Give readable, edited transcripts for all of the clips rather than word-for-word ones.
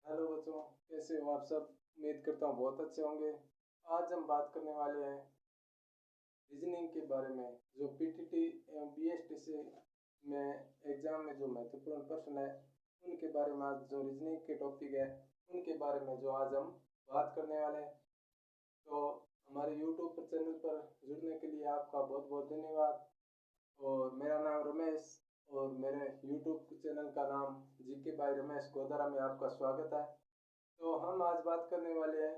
Hello बच्चों, कैसे हो आप सब। उम्मीद करता हूँ बहुत अच्छे होंगे। आज हम बात करने वाले हैं रीजनिंग के बारे में। जो पीटीटी एवं बीएसटीसी में एग्जाम में जो महत्वपूर्ण प्रश्न है उनके बारे में, आज जो रीजनिंग के टॉपिक है उनके बारे में जो आज हम बात करने वाले हैं। तो हमारे यूट्यूब चैनल पर जुड़ने के लिए आपका बहुत बहुत धन्यवाद। और मेरा नाम रमेश और मेरे यूट्यूब चैनल का नाम जीके बाय रमेश गोदारा में आपका स्वागत है। तो हम आज बात करने वाले हैं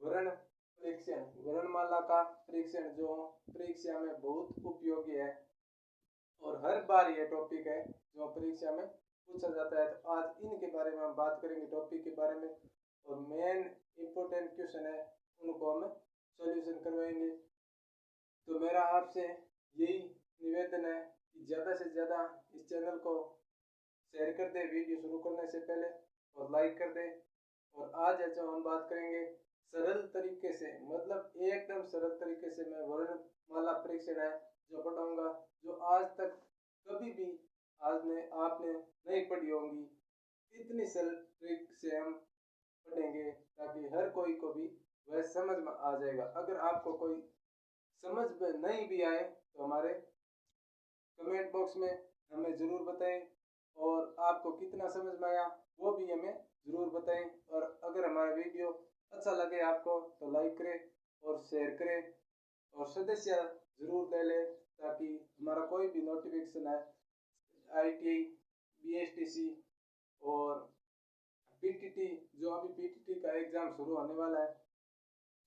वर्ण परीक्षण, वर्णमाला का परीक्षण, जो परीक्षा में बहुत उपयोगी है और हर बार ये टॉपिक है जो परीक्षा में पूछा जाता है। तो आज इनके बारे में हम बात करेंगे, टॉपिक के बारे में, और मेन इंपॉर्टेंट क्वेश्चन है उनको हम सॉल्यूशन करवाएंगे। तो मेरा आपसे यही निवेदन है कि ज़्यादा से ज़्यादा इस चैनल को शेयर कर दे वीडियो शुरू करने से पहले, और लाइक कर दे। और आज है जो हम बात करेंगे सरल तरीके से, मतलब एकदम सरल तरीके से मैं वर्णमाला परीक्षण है जो पढ़ाऊंगा, जो आज तक कभी भी आज ने आपने नहीं पढ़ी होंगी। इतनी सरल ट्रिक से हम पढ़ेंगे ताकि हर कोई को भी वह समझ में आ जाएगा। अगर आपको कोई समझ में नहीं भी आए तो हमारे कमेंट बॉक्स में हमें ज़रूर बताएं, और आपको कितना समझ में आया वो भी हमें ज़रूर बताएं। और अगर हमारा वीडियो अच्छा लगे आपको तो लाइक करें और शेयर करें, और सदस्य ज़रूर ले लें ताकि हमारा कोई भी नोटिफिकेशन है आईटीआई, बीएसटीसी और पीटीटी, जो अभी पीटीटी का एग्ज़ाम शुरू होने वाला है,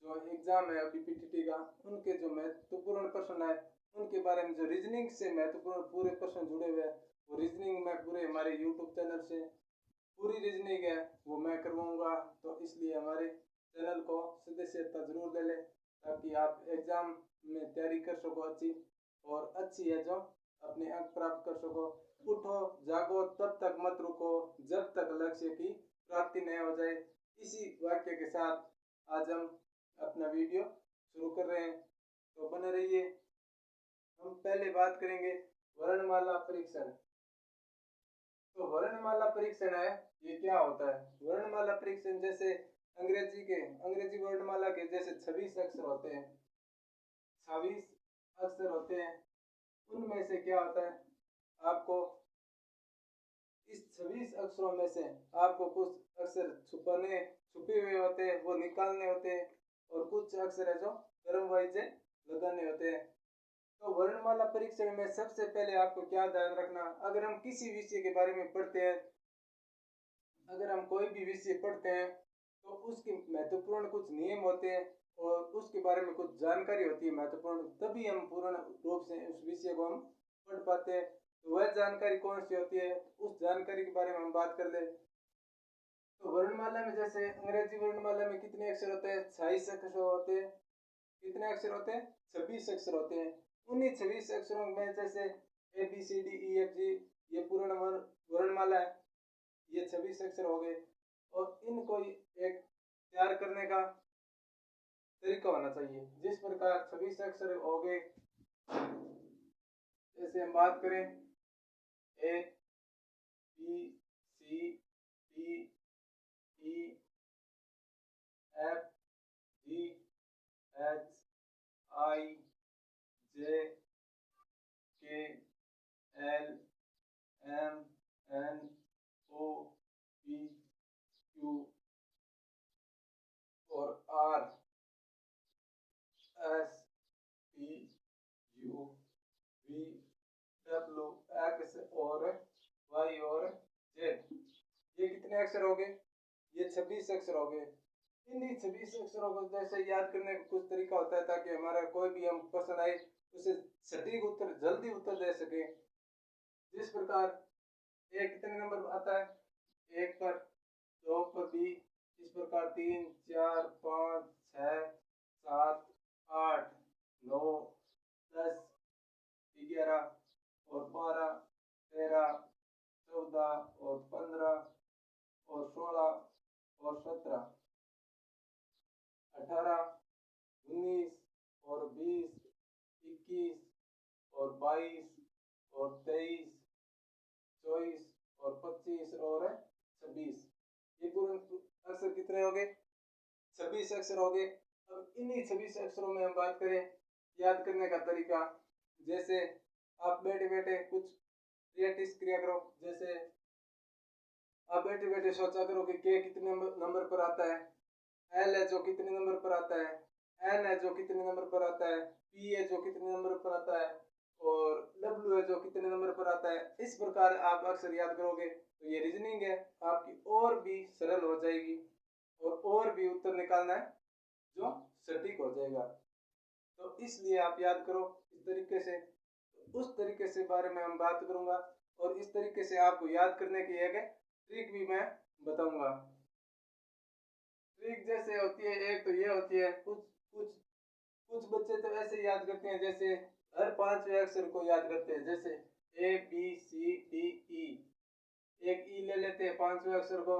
जो एग्ज़ाम है अभी पीटीटी का, उनके जो महत्वपूर्ण प्रश्न है उनके बारे में, जो रीजनिंग से महत्वपूर्ण पूरे प्रश्न जुड़े हुए हैं, वो रीजनिंग में पूरे हमारे यूट्यूब चैनल से पूरी रीजनिंग है वो मैं करवाऊंगा। तो इसलिए हमारे चैनल को सदस्यता जरूर ले लें ताकि आप एग्ज़ाम में तैयारी कर सको अच्छी, और अच्छी है जो अपने अंक प्राप्त कर सको। उठो जागो तब तक मत रुको जब तक लक्ष्य की प्राप्ति नहीं हो जाए। इसी वाक्य के साथ आज हम अपना वीडियो शुरू कर रहे हैं, तो बने रहिए। हम पहले बात करेंगे वर्णमाला परीक्षण। तो वर्णमाला परीक्षण है, ये क्या होता है। वर्णमाला परीक्षण जैसे अंग्रेजी वर्णमाला के जैसे 26 अक्षर होते हैं, 26 अक्षर होते हैं, उनमें से क्या होता है, आपको इस 26 अक्षरों में से आपको कुछ अक्षर छुपे हुए होते हैं, वो निकालने होते हैं, और कुछ अक्षर है जो क्रम वाइज लगाने होते हैं। तो वर्णमाला परीक्षण में सबसे पहले आपको क्या ध्यान रखना, अगर हम किसी विषय के बारे में पढ़ते हैं, अगर हम कोई भी विषय पढ़ते हैं तो उसके महत्वपूर्ण कुछ नियम होते हैं और उसके बारे में कुछ जानकारी होती है महत्वपूर्ण, तभी हम पूर्ण रूप से उस विषय को हम पढ़ पाते हैं। तो वह जानकारी कौन सी होती है, उस जानकारी के बारे में हम बात कर ले। तो वर्णमाला में जैसे अंग्रेजी वर्णमाला में कितने अक्षर होते हैं, 26 अक्षर होते हैं। कितने अक्षर होते हैं, 26 अक्षर होते हैं। उन्हीं 26 अक्षरों में जैसे ABCDEFG, ये पूर्ण वर्णमाला है, ये 26 अक्षर हो गए। और इनको एक तैयार करने का तरीका होना चाहिए, जिस प्रकार 26 अक्षर हो गए। जैसे हम बात करें ABCDEFGHIJKLMNOP और RSTUVW X और Y और Z, ये कितने अक्षर हो गए, ये 26 अक्षर हो गए। इन्हीं 26 अक्षरों को जैसे याद करने का कुछ तरीका होता है ताकि हमारा कोई भी हम क्वेश्चन आए उसे सटीक उत्तर, जल्दी उत्तर दे सके। जिस प्रकार एक कितने नंबर आता है, एक पर, दो पर भी, इस प्रकार 3 4 5 6 7 8 9 10 11 और 12 13 14 और 15 और 16 और 17 18 19 और 20 21 और 22 और 23 24 और 25 और 26, ये पूरे अक्षर कितने हो गए? 26 अक्षर हो गए। अब इन्हीं 26 अक्षरों में हम बात करें याद करने का तरीका। जैसे आप बैठे बैठे कुछ प्रैक्टिस किया करो। जैसे आप बैठे बैठे सोचा करो कि के कितने नंबर पर आता है, एल है जो कितने नंबर पर आता है, एन है जो कितने नंबर पर आता है, पी है जो कितने नंबर पर आता है, और डब्ल्यू है जो कितने नंबर पर आता है। इस प्रकार आप अक्सर याद करोगे तो ये रीजनिंग है आपकी और भी सरल हो जाएगी और भी उत्तर निकालना है जो सटीक हो जाएगा। तो इसलिए आप याद करो इस तरीके से। उस तरीके से बारे में हम बात करूंगा और इस तरीके से आपको याद करने की एक ट्रिक भी मैं बताऊंगा। ट्रिक जैसे होती है, एक तो ये होती है कुछ कुछ बच्चे तो ऐसे याद करते हैं जैसे हर पांचवें अक्षर को याद करते हैं। जैसे A B C D E, एक ई ले लेते हैं पांचवें अक्षर को,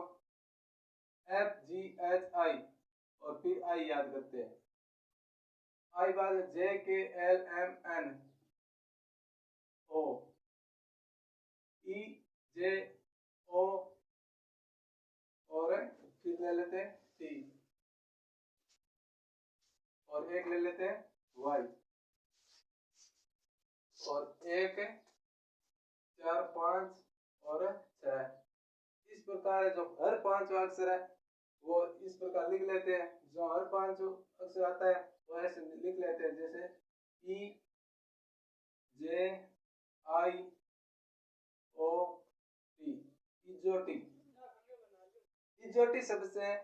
एफ जी एच आई, और फिर आई याद करते हैं। आई बाद जे के एल एम एन ओ, ई जे ओ, और फिर ले लेते हैं टी, और एक ले लेते हैं वाई, और एक 4 5 और 6। इस प्रकार जो हर पांचवा अक्षर है वो इस प्रकार लिख लेते हैं। जो हर पांच अक्षर आता है वो ऐसे लिख लेते हैं। जैसे ई जे आई ओ टी, इजोटी। इजोटी शब्द से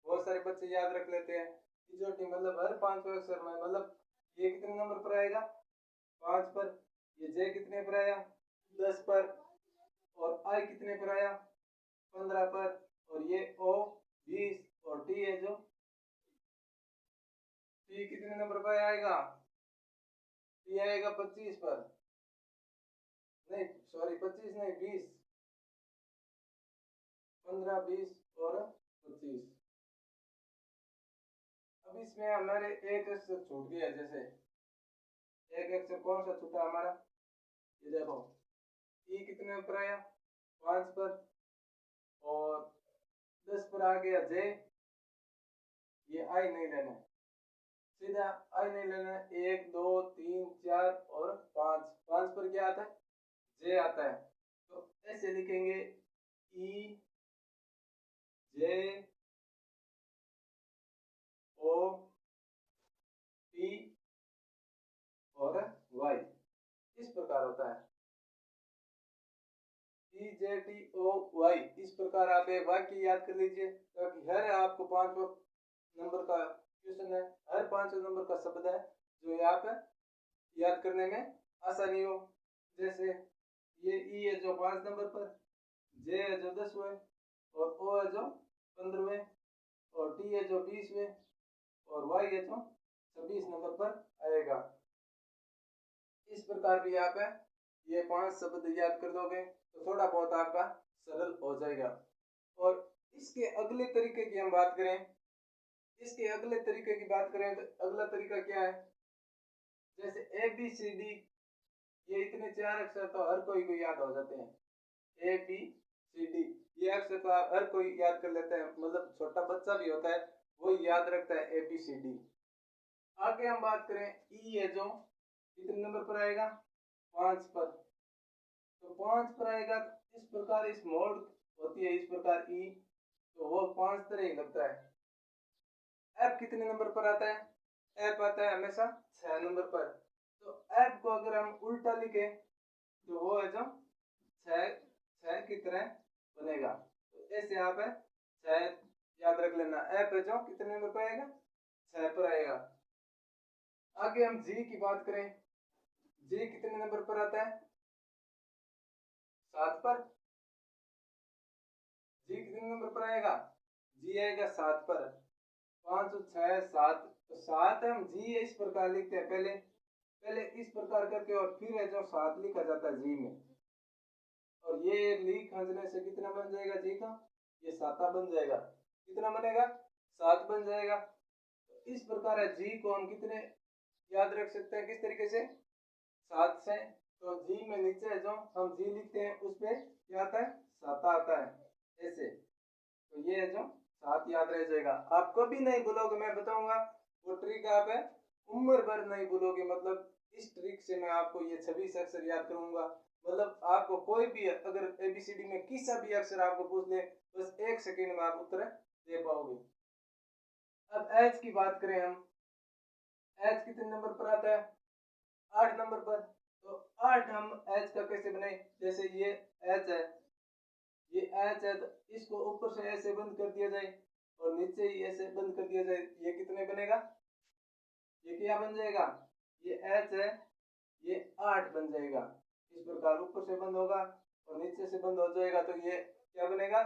बहुत सारे बच्चे याद रख लेते हैं। इजोटी मतलब हर पांचवें अक्षर में, मतलब ये कितने नंबर पर आएगा? 5 पर। ये जे कितने पर आया? 10 पर। और आई कितने पर आया? 15 पर। और ये ओ 20, और टी है जो टी कितने नंबर पर आएगा? टी आएगा 25 पर। नहीं सॉरी 25 नहीं 20, 15 20 और 25। अब इसमें हमारे एक अक्षर छूट गया। जैसे एक अक्षर कौन सा छूटा हमारा? ये देखो ई कितने पर आया? 5 पर। और 10 पर आ गया जे। ये आई नहीं लेना, सीधा आई नहीं लेना। 1 2 3 4 और 5। 5 पर क्या आता है? जे आता है। तो ऐसे लिखेंगे ई जे ओ टी और वाई। इस प्रकार होता है ई जे टी ओ वाई। इस प्रकार आप एक वाक्य याद कर लीजिए, ताकि हर आपको 5 नंबर का क्वेश्चन है, हर 5 नंबर का शब्द है जो यहाँ पे याद करने में आसानी हो। जैसे ये ई है जो 5 नंबर पर, जे है जो 10वें, और ओ है जो 15वें, और टी है जो 20वें, और वाई है जो 26 नंबर पर आएगा। इस प्रकार भी आप है ये 5 शब्द याद कर दोगे तो थोड़ा बहुत आपका सरल हो जाएगा। और इसके अगले तरीके की हम बात करें, इसके अगले तरीके की बात करें तो अगला तरीका क्या है? जैसे ए बी सी डी, ये इतने 4 अक्षर तो हर कोई को याद हो जाते हैं। ए बी सी डी ये अक्षर तो हर कोई याद कर लेता है, मतलब छोटा बच्चा भी होता है वो याद रखता है ए बी सी डी। आगे हम बात करें ई है जो कितने नंबर पर आएगा? 5 पर। तो 5 पर आएगा इस प्रकार, इस मोड होती है इस प्रकार ई, तो वो 5 तरह ही लगता है। एफ कितने नंबर पर आता है? एफ आता है हमेशा 6 नंबर पर। तो एफ को अगर हम उल्टा लिखें तो वो है जो 6 की तरह बनेगा। तो ऐसे आप है 6 याद रख लेना। एफ है जो कितने नंबर पर आएगा? 6 पर आएगा। आगे हम जी की बात करें, जी कितने नंबर पर आता है? 7 पर। जी कितने नंबर पर आएगा? जी आएगा 7 पर। 5 6 7, तो 7 हम जी इस प्रकार लिखते हैं। पहले पहले इस प्रकार करके और फिर है जो 7 लिखा जाता है जी में। और ये लिख खंजने से कितना बन जाएगा जी का? ये 7 बन जाएगा। कितना बनेगा? 7 बन जाएगा। तो इस प्रकार है जी को हम कितने याद रख सकते हैं, किस तरीके से? 7 से। तो जी में नीचे जो हम जी लिखते हैं उस पे क्या आता है? 7 आता है ऐसे। तो ये याद रह जाएगा। आप कभी नहीं भूलोगे, मैं बताऊंगा वो ट्रिक आप है उम्र भर नहीं भूलोगे। मतलब इस ट्रिक से मैं आपको ये 26 अक्षर याद करूंगा। मतलब आपको कोई भी अगर एबीसीडी में किसी भी अक्षर आपको पूछ ले, बस 1 सेकेंड में आप उत्तर दे पाओगे। अब एच की बात करें हम, एच कितने नंबर पर आता है? 8 नंबर पर। तो 8 हम एच का कैसे बने? जैसे ये एच है, ये एच है, तो इसको ऊपर से ऐसे बंद कर दिया जाए और नीचे ही ऐसे बंद कर दिया जाए, ये कितने बनेगा? ये क्या बन जाएगा? ये एच है, ये 8 बन जाएगा। इस प्रकार ऊपर से बंद होगा और नीचे से बंद हो जाएगा, तो ये क्या बनेगा?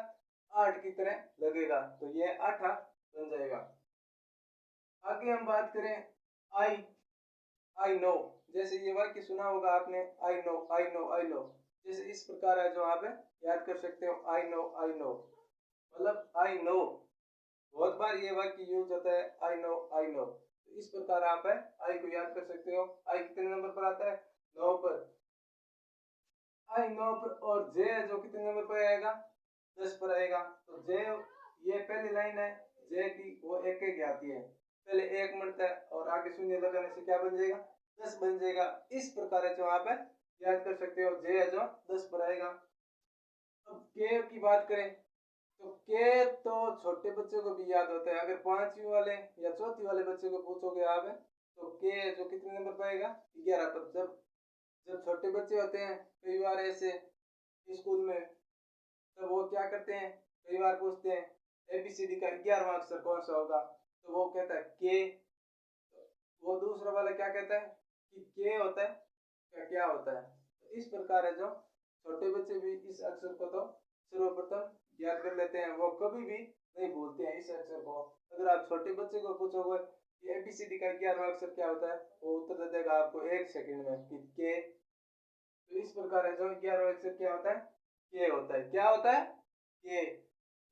8 की तरह लगेगा, तो ये 8 बन जाएगा। आगे हम बात करें आई नो। जैसे ये वाक्य सुना होगा आपने, I know I know I know. जैसे इस प्रकार है जो आप याद कर सकते हो, आई नो आई नो। मतलब आई नो बहुत बार ये वाक्य यूज होता है, आई नो आई नो। तो इस प्रकार आप आई को याद कर सकते हो। आई कितने नंबर पर आता है? 9 पर। आई 9 पर। और जे जो कितने नंबर पर आएगा? 10 पर आएगा। तो जे, ये पहली लाइन है जे की, वो एक एक आती है, पहले एक मिलता है और आगे शून्य लगाने से क्या बन जाएगा? 10 बन जाएगा। इस प्रकार है जो आप याद कर सकते हो, जे है जो 10 पर आएगा। अब के की बात करें तो के तो छोटे बच्चे को भी याद होता है। अगर 5वीं वाले या चौथी वाले बच्चे को पूछोगे आप, तो के जो कितने नंबर पर आएगा? 11 पर। जब जब छोटे बच्चे होते हैं कई बार ऐसे स्कूल में, तब वो क्या करते हैं, कई बार पूछते हैं एबीसीडी का 11वां अक्षर कौन सा होगा, तो वो कहता है के। वो दूसरा वाला क्या कहता है कि के होता है, क्या होता है। तो इस प्रकार है जो छोटे बच्चे भी इस अक्षर को तो सर्वप्रथम याद कर लेते हैं, वो कभी भी नहीं भूलते हैं इस अक्षर को। अगर आप छोटे बच्चे को पूछोगे कि एबीसीडी का 11वां अक्षर क्या होता है, वो उत्तर दे देगा आपको 1 सेकंड में कि के। तो इस प्रकार है जो 11वां अक्षर क्या होता है? के होता है। क्या होता है? के।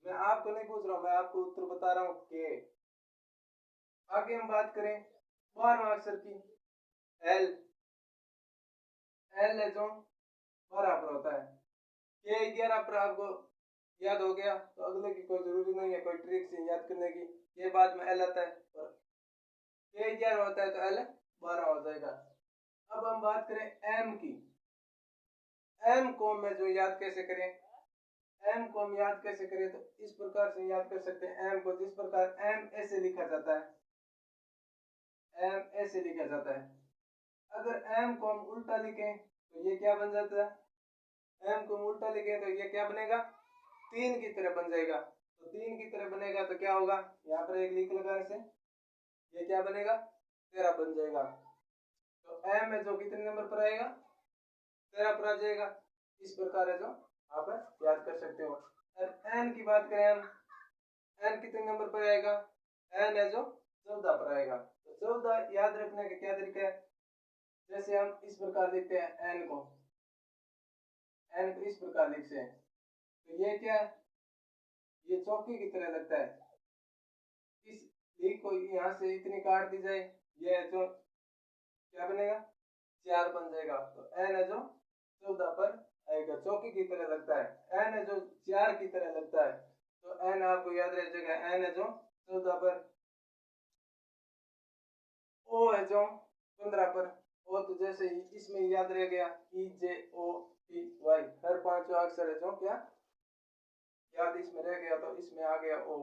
मैं आपको नहीं पूछ रहा हूं, मैं आपको उत्तर बता रहा हूं, के। आगे हम बात करें 12वां अक्षर की, एल। एल है जो 12 पर होता है। के 11 पर आपको याद हो गया, तो अगले की कोई जरूरी नहीं है कोई ट्रिक से याद करने की। ये बाद में एल आता है और के 11 होता है, तो एल 12 हो जाएगा। अब हम बात करें एम की। एम को मैं जो याद कैसे करें, एम को हम याद कैसे करें, तो इस प्रकार से याद कर सकते हैं एम को। जिस प्रकार एम ऐसे लिखा जाता है, एम ऐसे लिखा जाता है। अगर एम को हम उल्टा लिखें तो ये क्या बन जाता है? एम को हम उल्टा लिखें तो ये क्या बनेगा? 3 की तरह बन जाएगा। तो 3 की तरह बनेगा तो क्या होगा? यहाँ पर एक लिख लगाने से ये क्या बनेगा? 13 बन जाएगा। तो एम है जो कितने नंबर पर आएगा? 13 पर आ जाएगा। इस प्रकार है जो आप याद कर सकते हो। एन की बात करें हम, एन कितने नंबर पर आएगा? एन है जो 14 पर आएगा। तो 14 याद रखने का क्या तरीका है? जैसे हम इस प्रकार लिखते हैं एन को, एन को इस प्रकार लिखते हैं, तो ये क्या है? ये चौकी की तरह लगता है। इस लीक को यहाँ से इतनी काट दी जाए, ये जो क्या बनेगा? 4 बन जाएगा। तो एन है जो 14 पर आएगा, चौकी की तरह लगता है। एन है जो 4 की तरह लगता है, तो एन आपको याद रह जाएगा, एन है जो 14 पर। ओ है जो 15 पर। ओ तो जैसे ही इसमें याद रह गया, ई जे ओ टी वाई, हर 5वां अक्षर है जो क्या याद इसमें रह गया, तो इसमें आ गया ओ।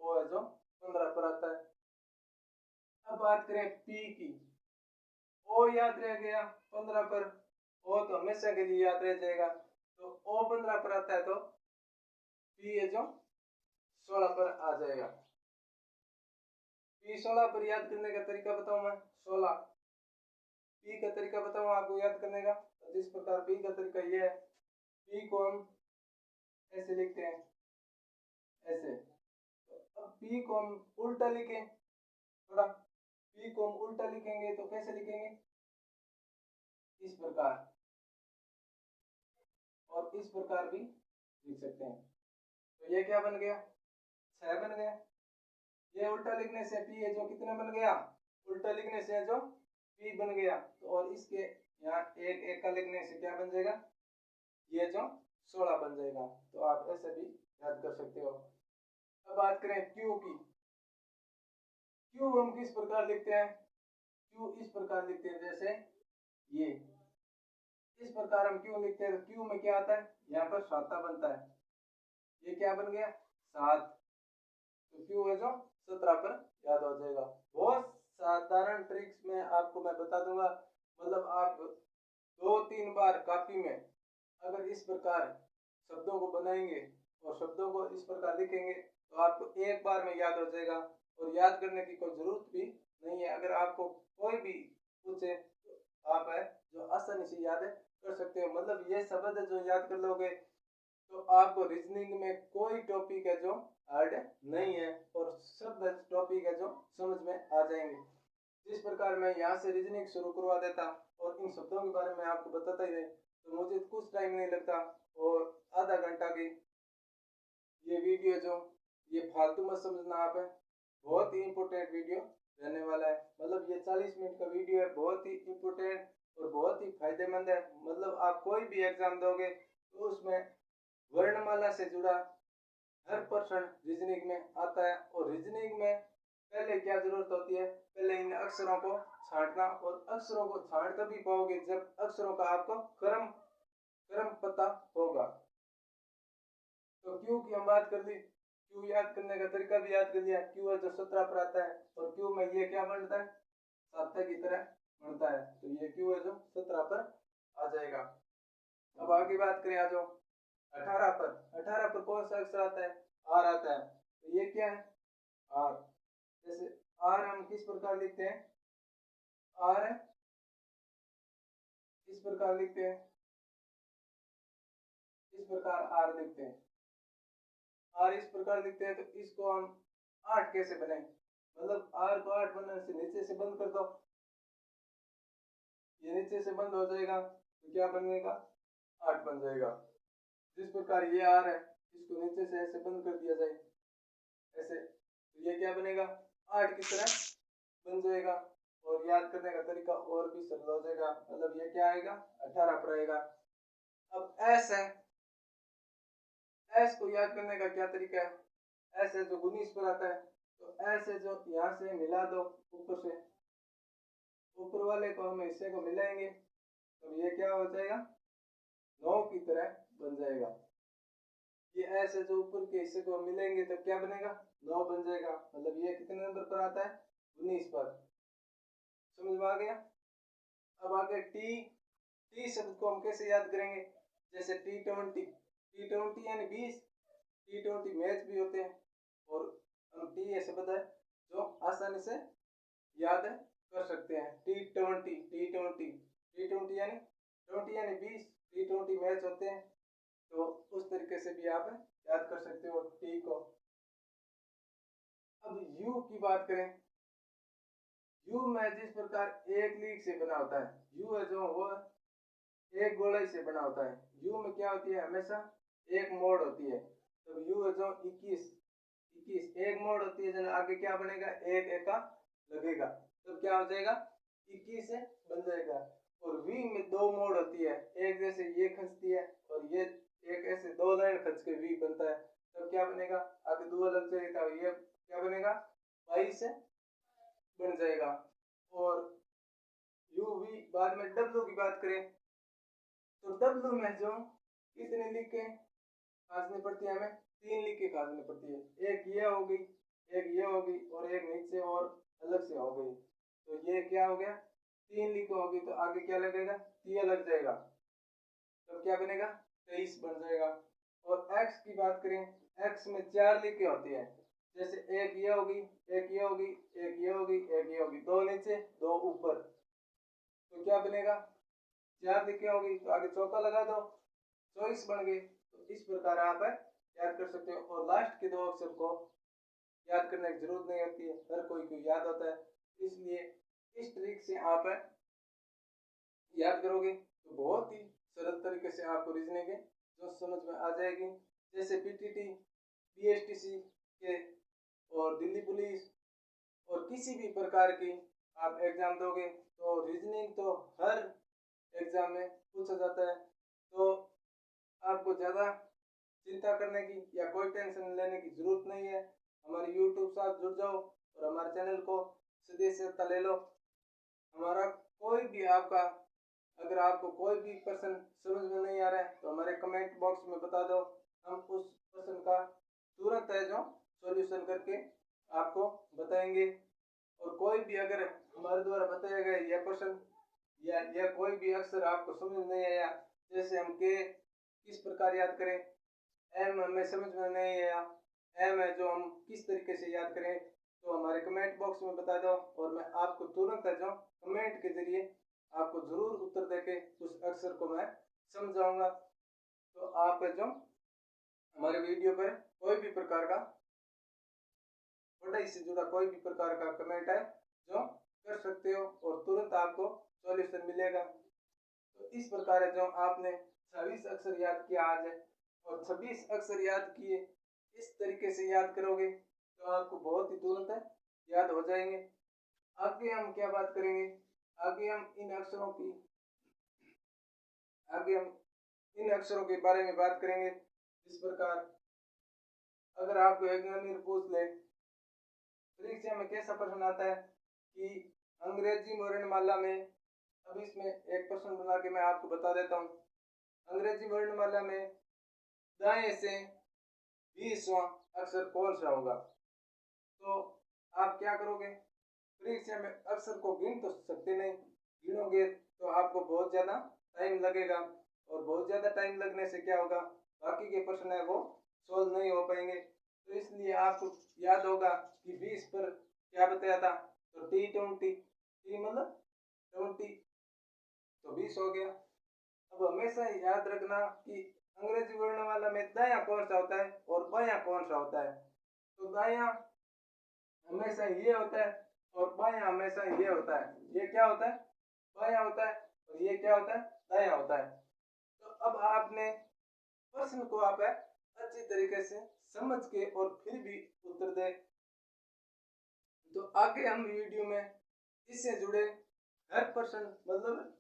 ओ है जो 15 पर आता है। अब बात करें पी की। ओ याद रह गया 15 पर, ओ तो हमेशा के लिए याद रह जाएगा। तो ओ 15 पर आता है, तो पी है जो 16 पर आ जाएगा। पी 16 पर याद करने का तरीका बताऊं मैं? 16 पी का तरीका बताऊं आपको याद करने का। तो जिस प्रकार पी का तरीका ये है, पी को हम ऐसे लिखते हैं, ऐसे। तो अब पी को हम उल्टा लिखें थोड़ा, पी को हम उल्टा लिखेंगे तो कैसे लिखेंगे? इस प्रकार, और इस प्रकार भी लिख सकते हैं। तो ये क्या बन गया? 6 बन गया। ये उल्टा लिखने से पी है जो कितना बन गया? उल्टा लिखने से जो पी बन गया। तो और इसके यहाँ एक एक का लिखने से क्या बन जाएगा? ये जो 16 बन जाएगा। तो आप ऐसे भी याद कर सकते हो। अब बात करें क्यू की। क्यू हम किस प्रकार लिखते हैं? क्यू इस प्रकार लिखते हैं, जैसे ये इस प्रकार हम क्यू लिखते हैं। तो क्यू में क्या आता है? यहाँ पर साता बनता है। ये क्या बन गया? 7। तो क्यू है जो 17 पर याद हो जाएगा। बहुत साधारण ट्रिक्स में आपको मैं बता दूंगा। मतलब आप 2-3 बार कॉपी में अगर इस प्रकार शब्दों को बनाएंगे और शब्दों को इस प्रकार लिखेंगे तो आपको एक बार में याद हो जाएगा और याद करने की कोई जरूरत भी नहीं है। अगर आपको कोई भी पूछे तो आप है जो आसानी से याद कर सकते हो। मतलब ये शब्द जो याद कर लोगे तो आपको रीजनिंग में कोई टॉपिक है जो हार्ड नहीं है और सब टॉपिक है जो समझ में आ जाएंगे। जिस प्रकार मैं यहाँ से रीजनिंग शुरू करवा देता और इन शब्दों के बारे में आपको बताता ही नहीं तो मुझे कुछ टाइम नहीं लगता और आधा घंटा की ये वीडियो जो ये फालतू मत समझना आप है, बहुत ही इंपॉर्टेंट वीडियो रहने वाला है। मतलब ये 40 मिनट का वीडियो है, बहुत ही इंपॉर्टेंट और बहुत ही फायदेमंद है। मतलब आप कोई भी एग्जाम दोगे तो उसमें वर्णमाला से जुड़ा हर पर्सन रीजनिंग में आता है और रीजनिंग में पहले क्या जरूरत होती है? पहले इन अक्षरों को छांटना और अक्षरों को छांट तभी पाओगे जब अक्षरों का आपको क्रम क्रम पता होगा। तो क्यू की हम बात कर ली, क्यू याद करने का तरीका भी याद कर लिया। क्यू है जो 17 पर आता है और क्यू में ये क्या बनता है? सार्थक की तरह बनता है। तो ये क्यू है जो 17 पर आ जाएगा। अब आगे बात करें आ जाओ 18 पर। 18 पर कौन सा अक्षर आता है? आर आता है। तो ये क्या है? आर। जैसे आर हम किस प्रकार लिखते हैं? आर इस प्रकार लिखते हैं, इस प्रकार आर लिखते हैं। आर इस प्रकार लिखते हैं तो इसको हम 8 कैसे बनाएं? मतलब आर को 8 बनाने से नीचे से बंद कर दो, ये नीचे से बंद हो जाएगा तो क्या बनेगा? 8 बन जाएगा। जिस प्रकार ये आर है इसको नीचे से ऐसे बंद कर दिया जाए ऐसे तो ये क्या बनेगा? 8 की तरह बन जाएगा और याद करने का तरीका और भी सरल हो जाएगा। मतलब ये क्या आएगा? 18 पर आएगा। अब एस है, एस को याद करने का क्या तरीका है? एस है जो 19 पर आता है तो एस है जो यहाँ से मिला दो, ऊपर से ऊपर वाले को हम हिस्से को मिलाएंगे तो ये क्या हो जाएगा? 9 की तरह बन जाएगा। ये ऐसे जो ऊपर के हिस्से को मिलेंगे तो क्या बनेगा? 9 बन जाएगा। मतलब ये कितने नंबर पर आता है? 19 पर। समझ में आ गया? अब आगे टी। टी शब्द को हम कैसे याद करेंगे? जैसे T20, T20 यानी 20। T20 मैच भी होते हैं और हम टी ये शब्द है जो आसानी से याद कर सकते हैं। T20, T20, T20 यानी 20 यानी 20, T20 मैच होते हैं तो उस तरीके से भी आप याद कर सकते हो टी को। अब यू की बात करें। यू में जिस प्रकार एक लीक से बना होता है, यू है जो वो एक गोलाई से बना होता है। यू में क्या होती है? हमेशा एक मोड़ होती है। तो यू है जो 21 21 एक मोड़ होती है जन आगे क्या बनेगा? एक एका लगेगा तो क्या हो जाएगा? 21 से बन जाएगा। और वी में 2 मोड़ होती है, एक जैसे ये खंचती है और ये एक ऐसे 2 लाइन खंच के वी बनता है तो क्या बनेगा? आगे 2 लग जाएगा, ये क्या बनेगा? 22 से बन जाएगा। और यू वी बाद में डब्ल्यू की बात करें तो डब्ल्यू में जो कितने लिखे खासनी पड़ती है? हमें 3 लिखे खासनी पड़ती है। एक ये हो गई, एक ये हो गई और एक नीचे और अलग से हो गई। तो ये क्या हो गया? 3 लिखे होगी तो आगे क्या लगेगा? ये लग जाएगा तो क्या बनेगा? 23 बन जाएगा। और x की बात करें, x में 4 लिखे होती है। जैसे एक ये होगी, एक ये होगी, एक ये होगी, एक ये होगी, 2 नीचे 2 ऊपर तो क्या बनेगा? 4 लिखे होगी तो आगे चौका लगा दो, 24 बन गई। तो इस प्रकार आप याद कर सकते हो। और लास्ट के 2 अक्षर को याद करने की जरूरत नहीं होती है, हर कोई को याद होता है। इसलिए इस ट्रिक से आप याद करोगे तो बहुत ही सरल तरीके से आपको रीजनिंग जो समझ में आ जाएगी। जैसे पीटीटी, बीएसटीसी के और दिल्ली पुलिस और किसी भी प्रकार की आप एग्जाम दोगे तो रीजनिंग तो हर एग्जाम में पूछा जाता है। तो आपको ज़्यादा चिंता करने की या कोई टेंशन लेने की जरूरत नहीं है। हमारे यूट्यूब साथ जुड़ जाओ और हमारे चैनल को सदस्यता ले लो। हमारा कोई भी आपका अगर आपको कोई भी प्रश्न समझ में नहीं आ रहा है तो हमारे कमेंट बॉक्स में बता दो, हम उस प्रश्न का तुरंत है जो सॉल्यूशन करके आपको बताएंगे। और कोई भी अगर हमारे द्वारा बताया गया यह प्रश्न या कोई भी अक्षर आपको समझ नहीं आया, जैसे हम के किस प्रकार याद करें, एम हमें समझ में नहीं आया, एम है जो हम किस तरीके से याद करें, तो हमारे कमेंट बॉक्स में बता दो और मैं आपको तुरंत है जो कमेंट के जरिए आपको जरूर उत्तर देके उस अक्षर को मैं समझाऊंगा। तो आप है जो हमारे वीडियो पर कोई भी प्रकार का पढ़ाई से जुड़ा कोई भी प्रकार का कमेंट है जो कर सकते हो और तुरंत आपको सॉल्यूशन मिलेगा। तो इस प्रकार है जो आपने 26 अक्षर याद किया आज है और 26 अक्षर याद किए इस तरीके से याद करोगे तो आपको बहुत ही तुरंत याद हो जाएंगे। आगे हम क्या बात करेंगे, आगे हम इन अक्षरों के बारे में बात करेंगे। इस प्रकार अगर आपको एग्जामिनर पूछ ले परीक्षा में कैसा प्रश्न आता है कि अंग्रेजी वर्णमाला में, अब इसमें एक प्रश्न बना के मैं आपको बता देता हूँ। अंग्रेजी वर्णमाला में दाएं से 20वां अक्षर कौन सा होगा? तो आप क्या करोगे, परीक्षा में अक्षर को गिन तो सकते नहीं, गिनोगे तो आपको बहुत ज्यादा टाइम लगेगा और बहुत ज्यादा टाइम लगने से क्या होगा, बाकी के प्रश्न है वो सोल्व नहीं हो पाएंगे। तो इसलिए आपको याद होगा कि 20 पर क्या बताया था, तो टी मतलब 20, तो 20 हो गया। अब हमेशा याद रखना कि अंग्रेजी वर्णमाला में दायां कौन सा होता है और बायां कौन सा होता है। तो दायां हमेशा ये होता है और बायां हमेशा ये होता है। ये क्या होता है, बायां होता है, और ये क्या होता है, दायां होता है। तो अब आपने प्रश्न को आप अच्छी तरीके से समझ के और फिर भी उत्तर दे। तो आगे हम वीडियो में इससे जुड़े हर प्रश्न मतलब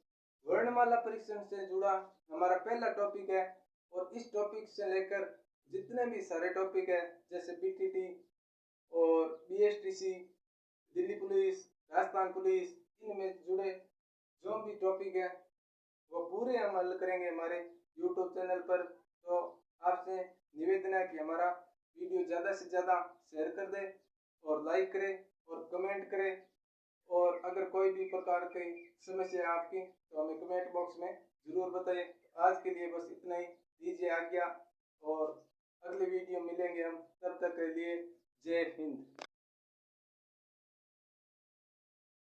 वर्णमाला परीक्षण से जुड़ा हमारा पहला टॉपिक है और इस टॉपिक से लेकर जितने भी सारे टॉपिक है जैसे पीटीटी और BSTC, Delhi police, Rajasthan police, इनमें जुड़े जो भी टॉपिक है वो पूरे हम हल करेंगे हमारे यूट्यूब चैनल पर। तो आपसे निवेदन है कि हमारा वीडियो ज़्यादा से ज़्यादा शेयर कर दे और लाइक करें और कमेंट करें, और अगर कोई भी प्रकार की समस्या है आपकी तो हमें कमेंट बॉक्स में ज़रूर बताइए। आज के लिए बस इतना ही, दीजिए आज्ञा और अगले वीडियो मिलेंगे हम, तब तक के लिए जय हिंद।